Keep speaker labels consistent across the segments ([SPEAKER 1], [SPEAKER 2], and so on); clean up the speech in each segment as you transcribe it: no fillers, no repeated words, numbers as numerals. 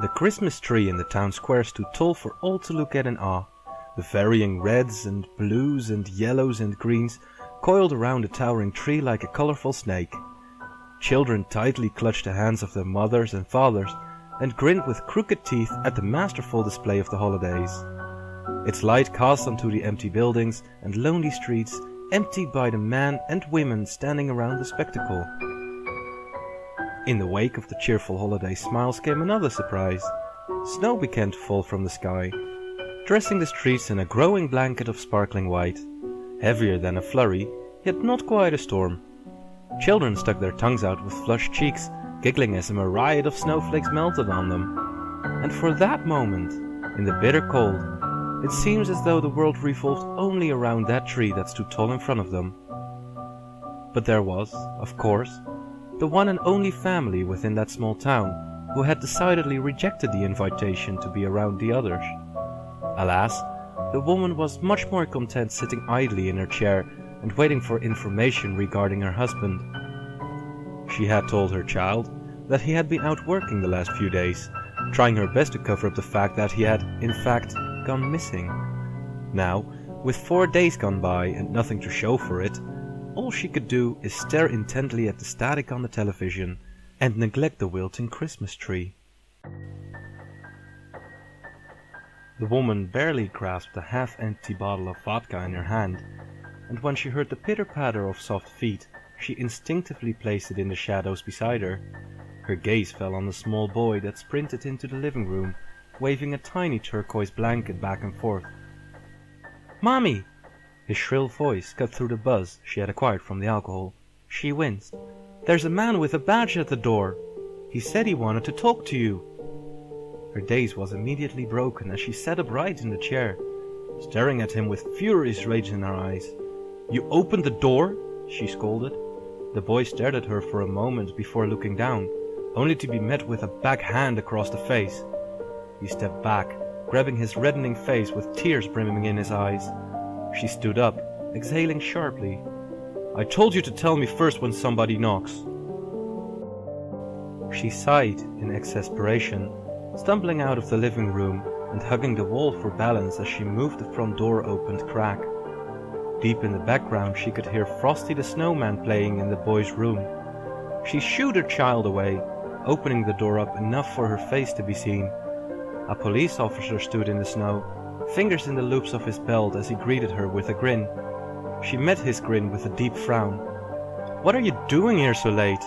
[SPEAKER 1] The Christmas tree in the town square stood tall for all to look at in awe. The varying reds and blues and yellows and greens coiled around the towering tree like a colorful snake. Children tightly clutched the hands of their mothers and fathers and grinned with crooked teeth at the masterful display of the holidays. Its light cast onto the empty buildings and lonely streets, emptied by the men and women standing around the spectacle. In the wake of the cheerful holiday smiles came another surprise. Snow began to fall from the sky, dressing the streets in a growing blanket of sparkling white, heavier than a flurry, yet not quite a storm. Children stuck their tongues out with flushed cheeks, giggling as a myriad of snowflakes melted on them. And for that moment, in the bitter cold, it seems as though the world revolved only around that tree that stood tall in front of them. But there was, of course, the one and only family within that small town who had decidedly rejected the invitation to be around the others. Alas, the woman was much more content sitting idly in her chair and waiting for information regarding her husband. She had told her child that he had been out working the last few days, trying her best to cover up the fact that he had, in fact, gone missing. Now, with 4 days gone by and nothing to show for it, all she could do is stare intently at the static on the television and neglect the wilting Christmas tree. The woman barely grasped a half-empty bottle of vodka in her hand, and when she heard the pitter-patter of soft feet, she instinctively placed it in the shadows beside her. Her gaze fell on the small boy that sprinted into the living room, waving a tiny turquoise blanket back and forth. "Mommy!" His shrill voice cut through the buzz she had acquired from the alcohol. She winced. "There's a man with a badge at the door. He said he wanted to talk to you." Her daze was immediately broken as she sat upright in the chair, staring at him with furious rage in her eyes. "You opened the door?" she scolded. The boy stared at her for a moment before looking down, only to be met with a backhand across the face. He stepped back, grabbing his reddening face with tears brimming in his eyes. She stood up, exhaling sharply. "I told you to tell me first when somebody knocks." She sighed in exasperation, stumbling out of the living room and hugging the wall for balance as she moved the front door opened crack. Deep in the background she could hear Frosty the Snowman playing in the boy's room. She shooed her child away, opening the door up enough for her face to be seen. A police officer stood in the snow, fingers in the loops of his belt as he greeted her with a grin. She met his grin with a deep frown. "What are you doing here so late?"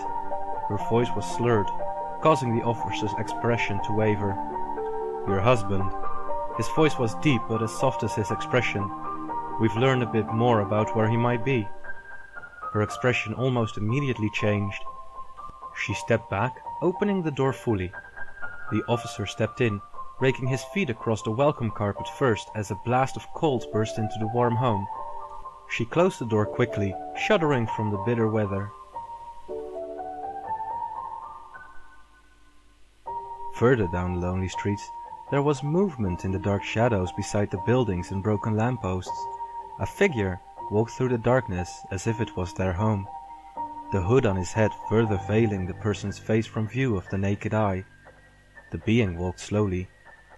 [SPEAKER 1] Her voice was slurred, causing the officer's expression to waver. "Your husband." His voice was deep but as soft as his expression. "We've learned a bit more about where he might be." Her expression almost immediately changed. She stepped back, opening the door fully. The officer stepped in, raking his feet across the welcome carpet first as a blast of cold burst into the warm home. She closed the door quickly, shuddering from the bitter weather. Further down the lonely streets, there was movement in the dark shadows beside the buildings and broken lampposts. A figure walked through the darkness as if it was their home, the hood on his head further veiling the person's face from view of the naked eye. The being walked slowly,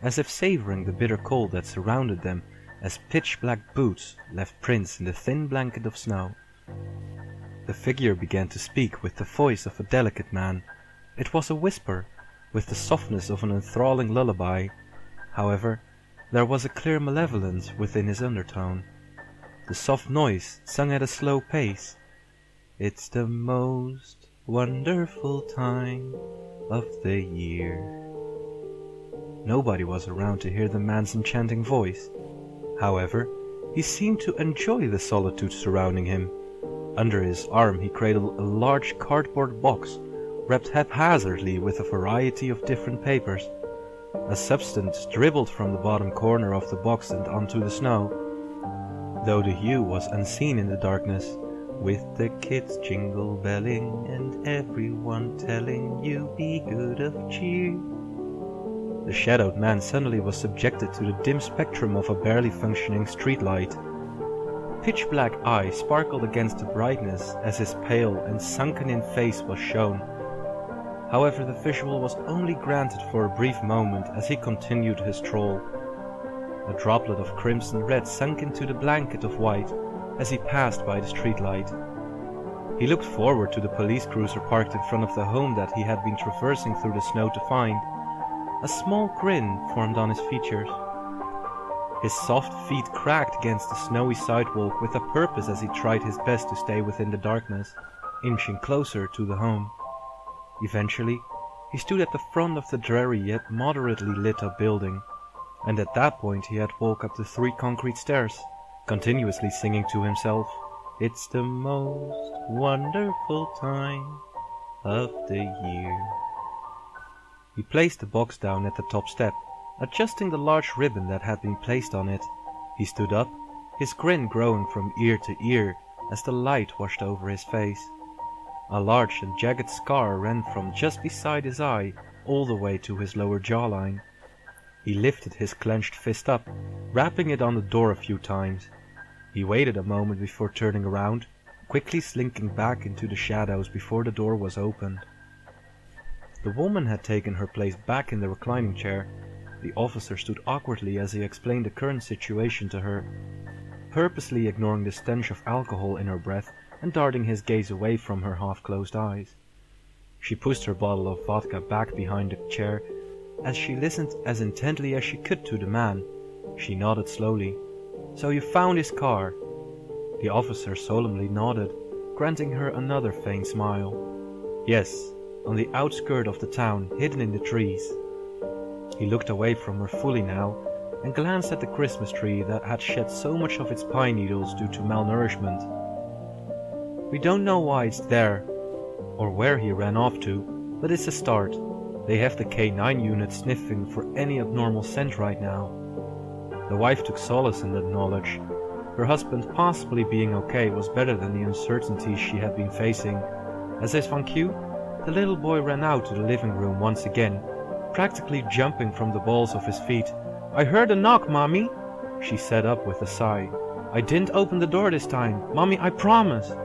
[SPEAKER 1] as if savoring the bitter cold that surrounded them, as pitch-black boots left prints in the thin blanket of snow. The figure began to speak with the voice of a delicate man. It was a whisper, with the softness of an enthralling lullaby. However, there was a clear malevolence within his undertone. The soft noise sung at a slow pace. "It's the most wonderful time of the year." Nobody was around to hear the man's enchanting voice. However, he seemed to enjoy the solitude surrounding him. Under his arm he cradled a large cardboard box, wrapped haphazardly with a variety of different papers. A substance dribbled from the bottom corner of the box and onto the snow, though the hue was unseen in the darkness. "With the kids jingle belling and everyone telling you be good of cheer." The shadowed man suddenly was subjected to the dim spectrum of a barely functioning streetlight. Pitch-black eyes sparkled against the brightness as his pale and sunken-in face was shown. However, the visual was only granted for a brief moment as he continued his stroll. A droplet of crimson red sunk into the blanket of white as he passed by the streetlight. He looked forward to the police cruiser parked in front of the home that he had been traversing through the snow to find. A small grin formed on his features. His soft feet cracked against the snowy sidewalk with a purpose as he tried his best to stay within the darkness, inching closer to the home. Eventually, he stood at the front of the dreary yet moderately lit up building, and at that point he had walked up the 3 concrete stairs, continuously singing to himself, "It's the most wonderful time of the year." He placed the box down at the top step, adjusting the large ribbon that had been placed on it. He stood up, his grin growing from ear to ear as the light washed over his face. A large and jagged scar ran from just beside his eye all the way to his lower jawline. He lifted his clenched fist up, rapping it on the door a few times. He waited a moment before turning around, quickly slinking back into the shadows before the door was opened. The woman had taken her place back in the reclining chair. The officer stood awkwardly as he explained the current situation to her, purposely ignoring the stench of alcohol in her breath and darting his gaze away from her half-closed eyes. She pushed her bottle of vodka back behind the chair as she listened as intently as she could to the man. She nodded slowly. "So you found his car?" The officer solemnly nodded, granting her another faint smile. "Yes, on the outskirt of the town, hidden in the trees." He looked away from her fully now and glanced at the Christmas tree that had shed so much of its pine needles due to malnourishment. "We don't know why it's there, or where he ran off to, but it's a start. They have the K9 unit sniffing for any abnormal scent right now." The wife took solace in that knowledge. Her husband possibly being okay was better than the uncertainty she had been facing. As is van Q, the little boy ran out to the living room once again, practically jumping from the balls of his feet. "I heard a knock, Mommy," she sat up with a sigh. "I didn't open the door this time, Mommy, I promise."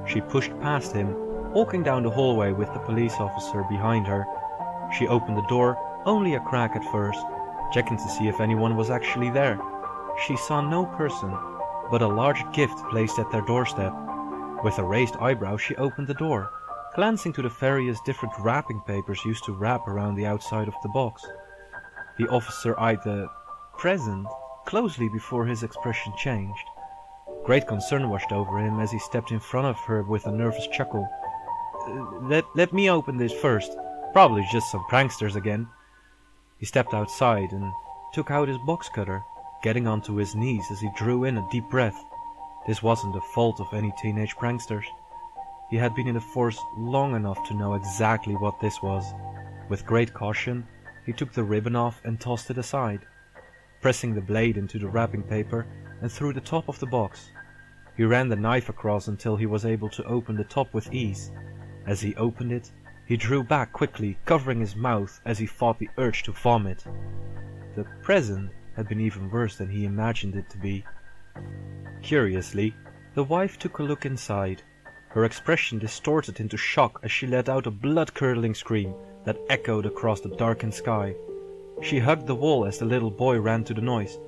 [SPEAKER 1] She pushed past him, walking down the hallway with the police officer behind her. She opened the door, only a crack at first, checking to see if anyone was actually there. She saw no person, but a large gift placed at their doorstep. With a raised eyebrow she opened the door, glancing to the various different wrapping papers used to wrap around the outside of the box. The officer eyed the present closely before his expression changed. Great concern washed over him as he stepped in front of her with a nervous chuckle. Let me open this first. Probably just some pranksters again." He stepped outside and took out his box cutter, getting onto his knees as he drew in a deep breath. This wasn't the fault of any teenage pranksters. He had been in the force long enough to know exactly what this was. With great caution, he took the ribbon off and tossed it aside, pressing the blade into the wrapping paper and through the top of the box. He ran the knife across until he was able to open the top with ease. As he opened it, he drew back quickly, covering his mouth as he fought the urge to vomit. The present had been even worse than he imagined it to be. Curiously, the wife took a look inside. Her expression distorted into shock as she let out a blood-curdling scream that echoed across the darkened sky. She hugged the wall as the little boy ran to the noise.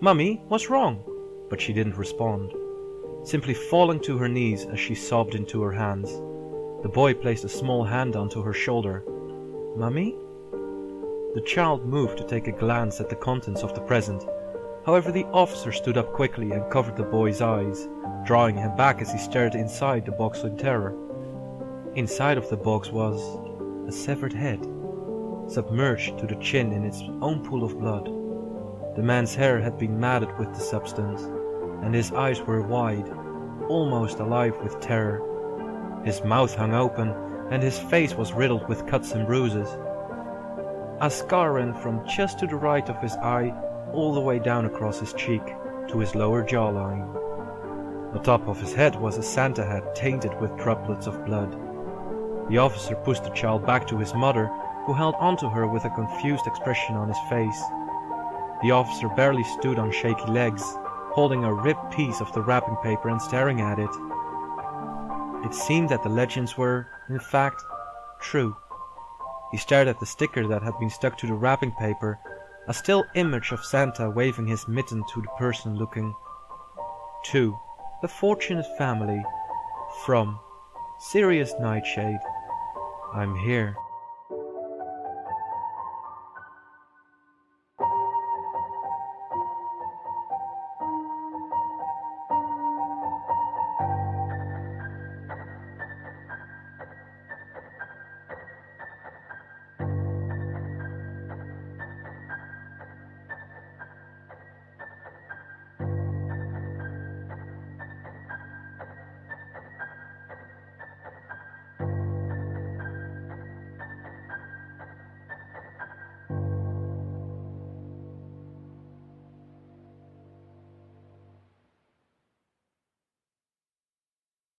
[SPEAKER 1] "Mummy, what's wrong?" But she didn't respond, simply falling to her knees as she sobbed into her hands. The boy placed a small hand onto her shoulder. "Mummy?" The child moved to take a glance at the contents of the present. However, the officer stood up quickly and covered the boy's eyes, drawing him back as he stared inside the box in terror. Inside of the box was a severed head, submerged to the chin in its own pool of blood. The man's hair had been matted with the substance, and his eyes were wide, almost alive with terror. His mouth hung open, and his face was riddled with cuts and bruises. A scar ran from just to the right of his eye all the way down across his cheek to his lower jawline. On top of his head was a Santa hat tainted with droplets of blood. The officer pushed the child back to his mother, who held onto her with a confused expression on his face. The officer barely stood on shaky legs, holding a ripped piece of the wrapping paper and staring at it. It seemed that the legends were, in fact, true. He stared at the sticker that had been stuck to the wrapping paper, a still image of Santa waving his mitten to the person looking. To the fortunate family, from SiriusNightshade. I'm here.